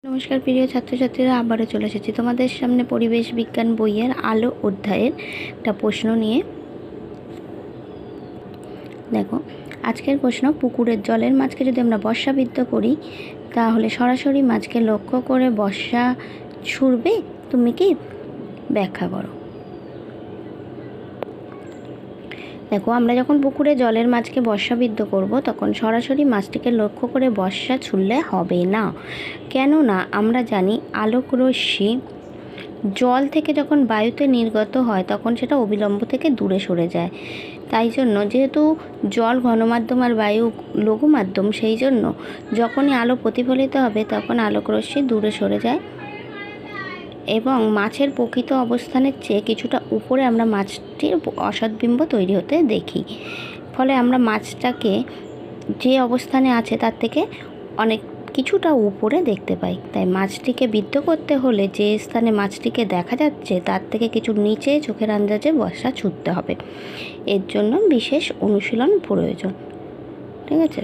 নমস্কার প্রিয় ছাত্রছাত্রীরা, আবারও চলে এসেছি তোমাদের সামনে পরিবেশ বিজ্ঞান বইয়ের আলো অধ্যায়ের একটা প্রশ্ন নিয়ে। দেখো, আজকের প্রশ্ন, পুকুরের জলের মাছকে যদি আমরা বর্ষাবিদ্ধ করি তাহলে সরাসরি মাছকে লক্ষ্য করে বর্ষা ছুড়বে, তুমি কি ব্যাখ্যা করো। দেখো, আমরা যখন পুকুরে জলের মাছকে বর্ষাবিদ্ধ করব তখন সরাসরি মাছটিকে লক্ষ্য করে বর্ষা ছুড়লে হবে না। কেননা আমরা জানি আলোক রশ্মি জল থেকে যখন বায়ুতে নির্গত হয় তখন সেটা অবিলম্ব থেকে দূরে সরে যায়। তাই জন্য, যেহেতু জল ঘনমাধ্যম আর বায়ু লঘু মাধ্যম, সেই জন্য যখনই আলো প্রতিফলিত হবে তখন আলোক রশ্মি দূরে সরে যায় এবং মাছের প্রকৃত অবস্থানের চেয়ে কিছুটা উপরে আমরা মাছটির অসৎবিম্ব তৈরি হতে দেখি। ফলে আমরা মাছটাকে যে অবস্থানে আছে তার থেকে অনেক কিছুটা উপরে দেখতে পাই। তাই মাছটিকে বিদ্ধ করতে হলে যে স্থানে মাছটিকে দেখা যাচ্ছে তার থেকে কিছু নিচে চোখের আন্দাজে বর্ষা ছুটতে হবে। এর জন্য বিশেষ অনুশীলন প্রয়োজন। ঠিক আছে।